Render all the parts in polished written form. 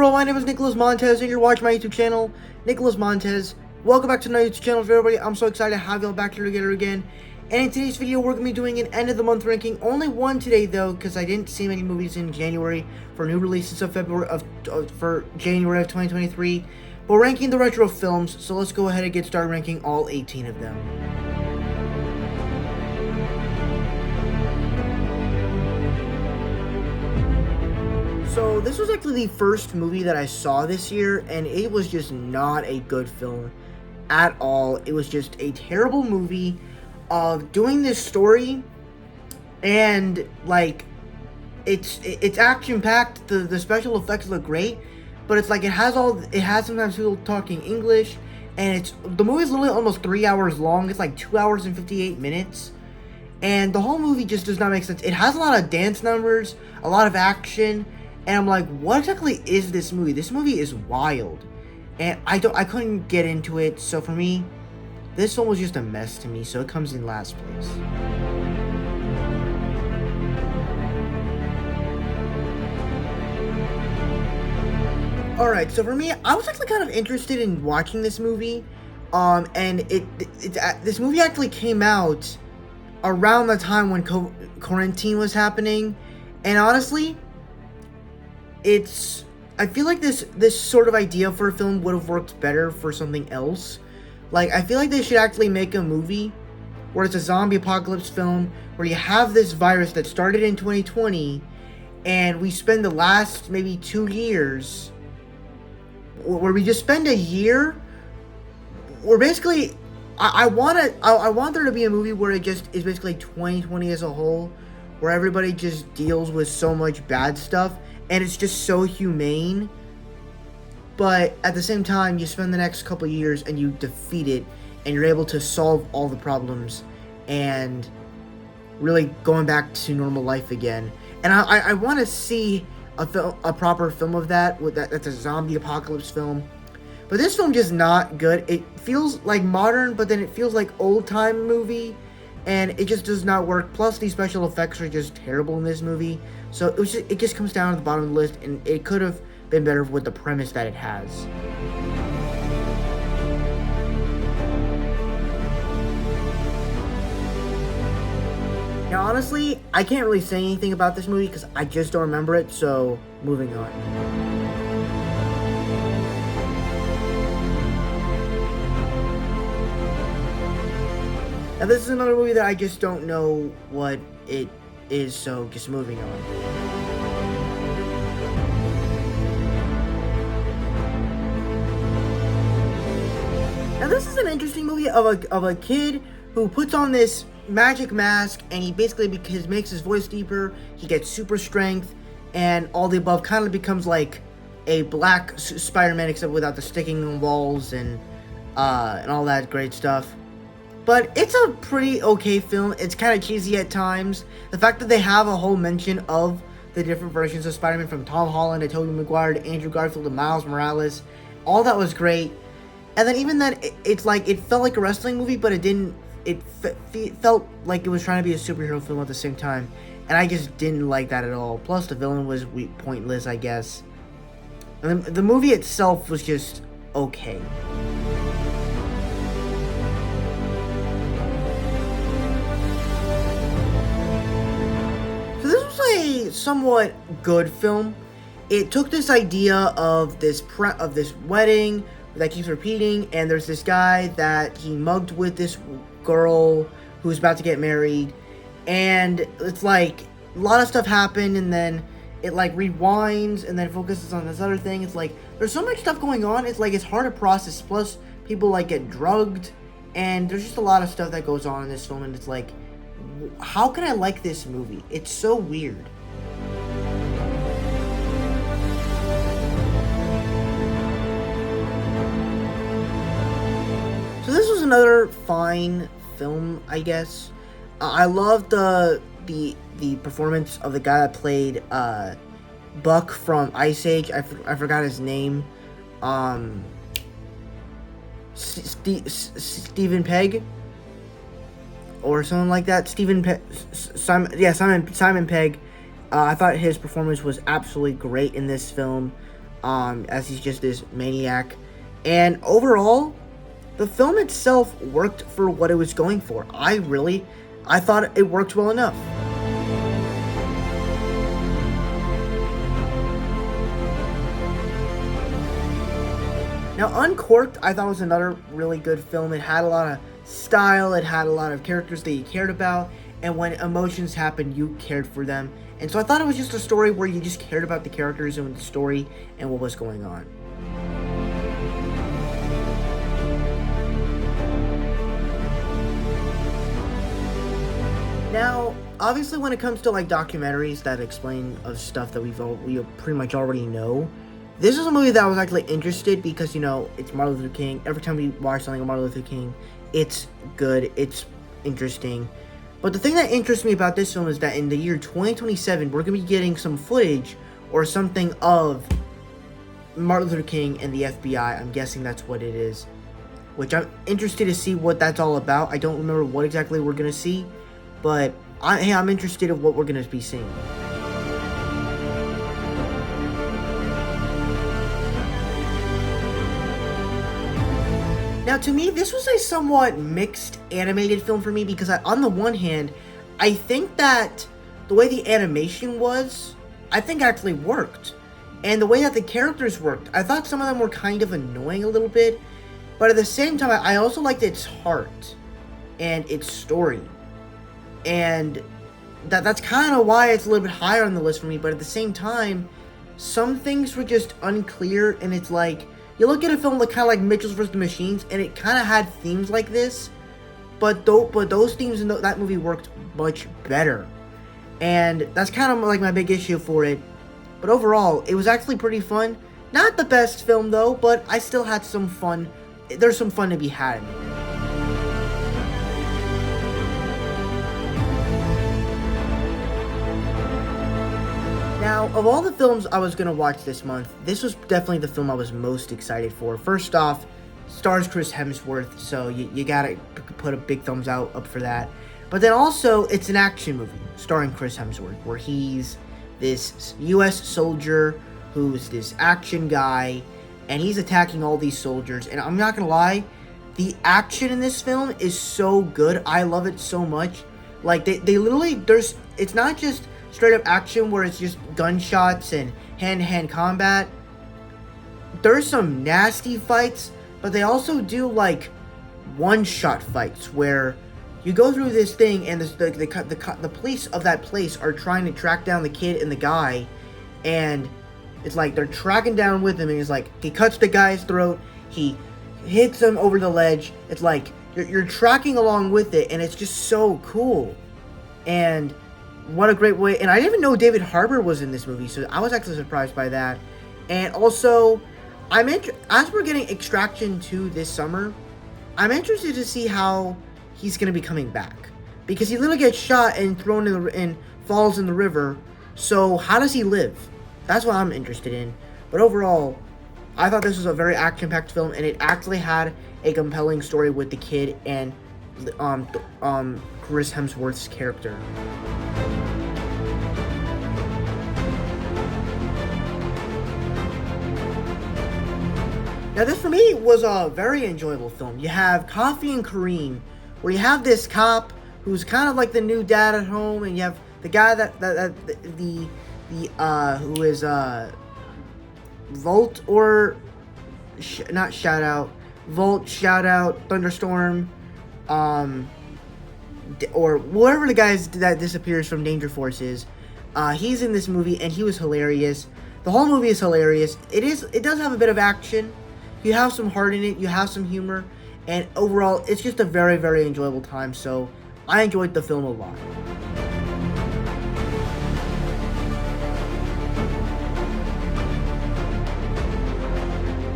world? My name is Nicholas Montez, and you're watching my YouTube channel, Nicholas Montez. Welcome back to my YouTube channel, everybody. I'm so excited to have y'all back here together again. And in today's video, we're going to be doing an end of the month ranking. Only one today, though, because I didn't see many movies in January for new releases of for January of 2023. But we're ranking the retro films, so let's go ahead and get started ranking all 18 of them. So this was actually the first movie that I saw this year, and it was just not a good film at all. It was just a terrible movie of doing this story, and like it's action packed. The special effects look great, but it's like it has sometimes people talking English, and the movie's literally almost 3 hours long. It's like 2 hours and 58 minutes. And the whole movie just does not make sense. It has a lot of dance numbers, a lot of action. And I'm like, what exactly is this movie? This movie is wild. And I couldn't get into it. So for me, this one was just a mess to me. So it comes in last place. Alright, so for me, I was actually kind of interested in watching this movie. And this movie actually came out around the time when quarantine was happening. And honestly, I feel like this sort of idea for a film would have worked better for something else. Like, I feel like they should actually make a movie where it's a zombie apocalypse film where you have this virus that started in 2020, and we spend the last maybe 2 years, where we just spend a year, where basically, I want there to be a movie where it just is basically 2020 as a whole, where everybody just deals with so much bad stuff. And it's just so humane. But at the same time, you spend the next couple of years and you defeat it. And you're able to solve all the problems. And really going back to normal life again. And I want to see a proper film of that. That's a zombie apocalypse film. But this film just not good. It feels like modern, but then it feels like old time movie. And it just does not work. Plus, the special effects are just terrible in this movie. So it just comes down to the bottom of the list, and it could have been better with the premise that it has. Now, honestly, I can't really say anything about this movie because I just don't remember it. So, moving on. Now, this is another movie that I just don't know what it is, so just moving on. Now, this is an interesting movie of a kid who puts on this magic mask, and he basically makes his voice deeper, he gets super strength, and all the above, kind of becomes like a black Spider-Man, except without the sticking walls and all that great stuff. But it's a pretty okay film. It's kind of cheesy at times. The fact that they have a whole mention of the different versions of Spider-Man, from Tom Holland to Tobey Maguire to Andrew Garfield to Miles Morales, all that was great. And then even that, it felt like a wrestling movie, but it didn't. It felt like it was trying to be a superhero film at the same time. And I just didn't like that at all. Plus, the villain was pointless, I guess. And the movie itself was just okay. A somewhat good film. It took this idea of this wedding that keeps repeating, and there's this guy that he mugged with this girl who's about to get married, and it's like a lot of stuff happened, and then it like rewinds and then focuses on this other thing. It's like there's so much stuff going on. It's like it's hard to process. Plus, people like get drugged, and there's just a lot of stuff that goes on in this film, and it's like, how can I like this movie? It's so weird. So this was another fine film, I guess. I loved the performance of the guy that played Buck from Ice Age. I forgot his name. Stephen Pegg. Or something like that. Simon Pegg. I thought his performance was absolutely great in this film. as he's just this maniac. And overall, the film itself worked for what it was going for. I thought it worked well enough. Now, Uncorked, I thought was another really good film. It had a lot of style, it had a lot of characters that you cared about, and when emotions happened, you cared for them. And so I thought it was just a story where you just cared about the characters and the story and what was going on. Now, obviously, when it comes to like documentaries that explain of stuff that we pretty much already know, this is a movie that I was actually interested because it's Martin Luther King. Every time we watch something of Martin Luther King, it's good, it's interesting. But the thing that interests me about this film is that in the year 2027, we're gonna be getting some footage or something of Martin Luther King and the FBI. I'm guessing that's what it is, which I'm interested to see what that's all about. I don't remember what exactly we're gonna see. But I'm interested in what we're going to be seeing. Now, to me, this was a somewhat mixed animated film for me because on the one hand, I think that the way the animation was, I think actually worked. And the way that the characters worked, I thought some of them were kind of annoying a little bit. But at the same time, I also liked its heart and its story. And that's kind of why it's a little bit higher on the list for me. But at the same time, some things were just unclear. And it's like, you look at a film like kind of like Mitchell's vs. the Machines, and it kind of had themes like this. But those themes in that movie worked much better. And that's kind of like my big issue for it. But overall, it was actually pretty fun. Not the best film though, but I still had some fun. There's some fun to be had in it. Now, of all the films I was going to watch this month, this was definitely the film I was most excited for. First off, stars Chris Hemsworth, so you gotta put a big thumbs up for that. But then also, it's an action movie starring Chris Hemsworth, where he's this U.S. soldier who's this action guy, and he's attacking all these soldiers. And I'm not gonna lie, the action in this film is so good. I love it so much. Like, they literally, it's not just straight up action where it's just gunshots and hand-to-hand combat. There's some nasty fights, but they also do like one-shot fights where you go through this thing and the police of that place are trying to track down the kid and the guy, and it's like they're tracking down with him, and he's like, he cuts the guy's throat, he hits him over the ledge. It's like you're tracking along with it, and it's just so cool. And what a great way. And I didn't even know David Harbour was in this movie, so I was actually surprised by that. And also, as we're getting Extraction 2 this summer, I'm interested to see how he's going to be coming back. Because he literally gets shot and thrown and falls in the river. So how does he live? That's what I'm interested in. But overall, I thought this was a very action-packed film, and it actually had a compelling story with the kid and Chris Hemsworth's character. Now, this for me was a very enjoyable film. You have Coffee and Kareem, where you have this cop who's kind of like the new dad at home, and you have the guy who is Volt not Shout Out, Volt, Shout Out, Thunderstorm, or whatever the guys that disappears from Danger Force is. He's in this movie, and he was hilarious. The whole movie is hilarious. It does have a bit of action. You have some heart in it. You have some humor. And overall, it's just a very, very enjoyable time. So, I enjoyed the film a lot.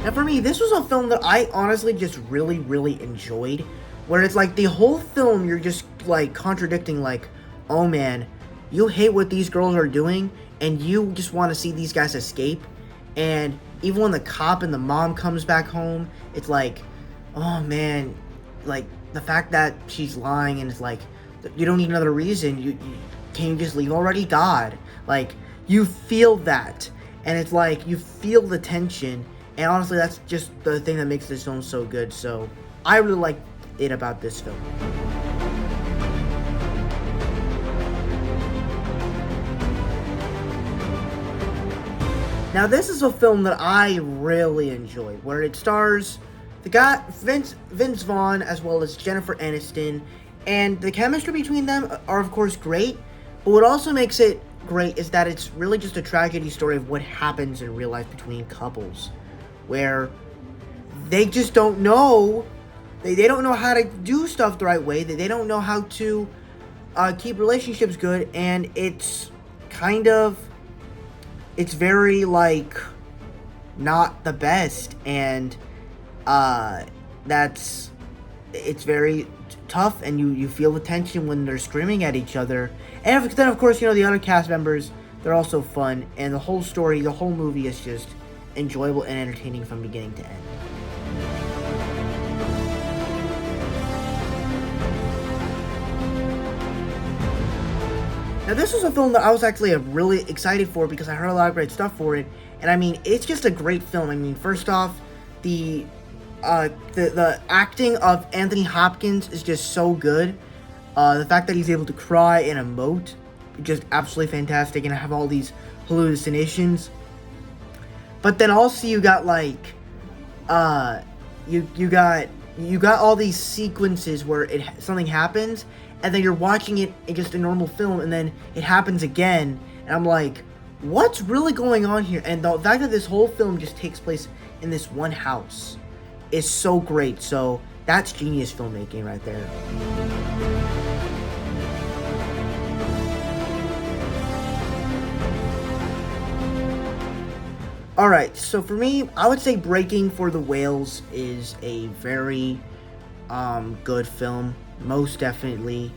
Now, for me, this was a film that I honestly just really, really enjoyed. Where it's like the whole film, you're just like contradicting, like, oh man, you hate what these girls are doing, and you just want to see these guys escape. And even when the cop and the mom comes back home, it's like, oh man, like the fact that she's lying, and it's like, you don't need another reason. Can you just leave already? God, like, you feel that. and it's like you feel the tension, and honestly that's just the thing that makes this film so good. So I really like it about this film. Now this is a film that I really enjoyed, where it stars the guy Vince Vaughn as well as Jennifer Aniston, and the chemistry between them are of course great, but what also makes it great is that it's really just a tragedy story of what happens in real life between couples, where they just don't know, they don't know how to do stuff the right way, they don't know how to keep relationships good, and it's kind of, it's very like not the best, and it's very tough, and you feel the tension when they're screaming at each other. And then of course, the other cast members, they're also fun, and the whole story, the whole movie is just enjoyable and entertaining from beginning to end. Now this was a film that I was actually really excited for because I heard a lot of great stuff for it, and I mean, it's just a great film. I mean, first off, the acting of Anthony Hopkins is just so good. The fact that he's able to cry and emote, just absolutely fantastic, and have all these hallucinations. But then also you got like, you got all these sequences where something happens, and then you're watching it in just a normal film, and then it happens again, and I'm like, what's really going on here? And the fact that this whole film just takes place in this one house is so great. So that's genius filmmaking right there. Alright, so for me, I would say Breaking for the Whales is a very good film. Most definitely.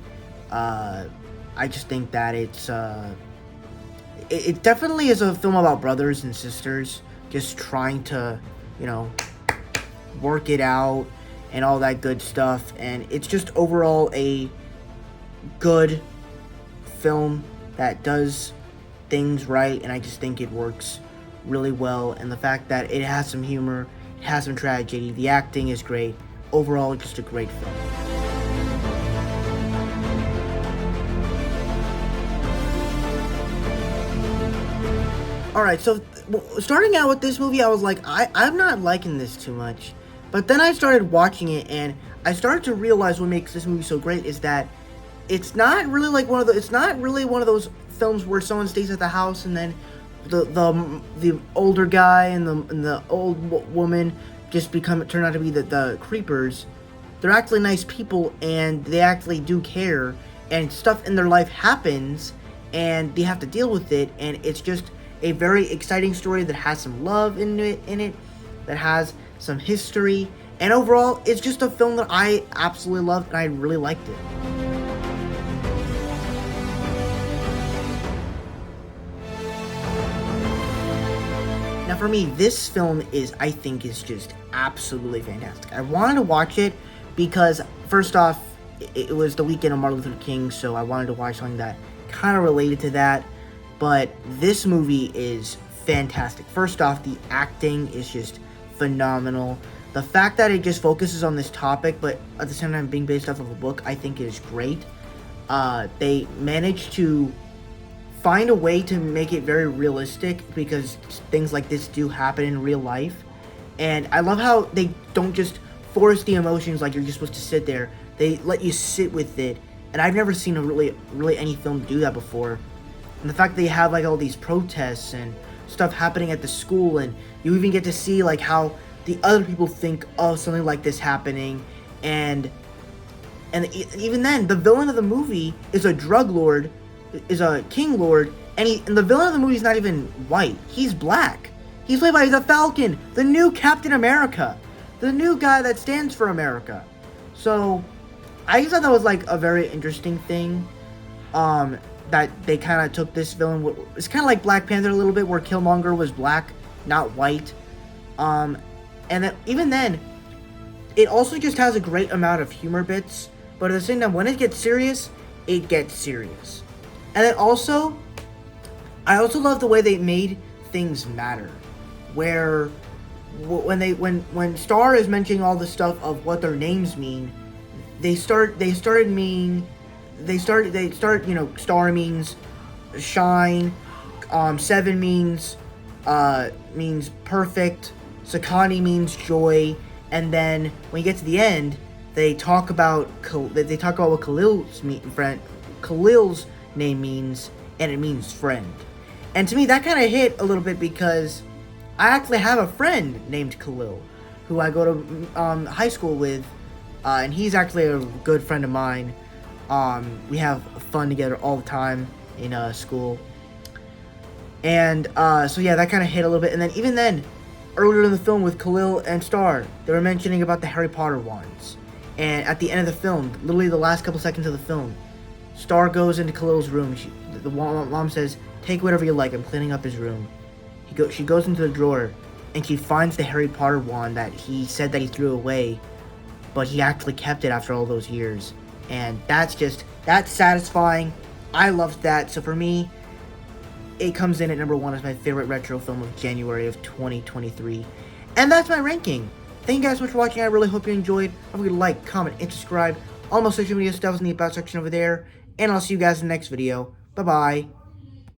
I just think that it definitely is a film about brothers and sisters just trying to, work it out and all that good stuff. And it's just overall a good film that does things right, and I just think it works really well. And the fact that it has some humor, it has some tragedy, the acting is great. Overall, just a great film. Alright, so starting out with this movie, I was like, I'm not liking this too much. But then I started watching it, and I started to realize what makes this movie so great is that it's not really like one of those films where someone stays at the house and then the older guy and the old woman just turn out to be the creepers. They're actually nice people, and they actually do care, and stuff in their life happens, and they have to deal with it, and it's just a very exciting story that has some love in it, that has some history, and overall, it's just a film that I absolutely loved, and I really liked it. Now for me, this film I think is just absolutely fantastic. I wanted to watch it because, first off, it was the weekend of Martin Luther King, so I wanted to watch something that kind of related to that. But this movie is fantastic. First off, the acting is just phenomenal. The fact that it just focuses on this topic, but at the same time being based off of a book, I think is great. They managed to find a way to make it very realistic, because things like this do happen in real life. And I love how they don't just force the emotions like you're just supposed to sit there. They let you sit with it. And I've never seen really any film do that before. And the fact that they have like all these protests and stuff happening at the school, and you even get to see like how the other people think of something like this happening, and even then, the villain of the movie is a drug lord, is a king lord, and the villain of the movie is not even white. He's black. He's played by the Falcon, the new Captain America, the new guy that stands for America. So I just thought that was like a very interesting thing. That they kind of took this villain. It's kind of like Black Panther a little bit, where Killmonger was black, not white. And then even then, it also just has a great amount of humor bits. But at the same time, when it gets serious, it gets serious. And then also, I also love the way they made things matter. Where when Star is mentioning all the stuff of what their names mean, they start Star means shine, 7 means perfect, Sakani means joy, and then when you get to the end, they talk about what Khalil's name means, and it means friend. And to me, that kind of hit a little bit because I actually have a friend named Khalil, who I go to high school with, and he's actually a good friend of mine. We have fun together all the time in school. And so yeah, that kind of hit a little bit. And then even then, earlier in the film with Khalil and Star, they were mentioning about the Harry Potter wands. And at the end of the film, literally the last couple seconds of the film, Star goes into Khalil's room. The mom says, "Take whatever you like. I'm cleaning up his room." She goes into the drawer, and she finds the Harry Potter wand that he said that he threw away, but he actually kept it after all those years. And that's satisfying. I loved that. So for me, it comes in at number 1 as my favorite retro film of January of 2023. And that's my ranking. Thank you guys so much for watching. I really hope you enjoyed. Don't forget to like, comment, and subscribe. All my social media stuff is in the about section over there. And I'll see you guys in the next video. Bye-bye.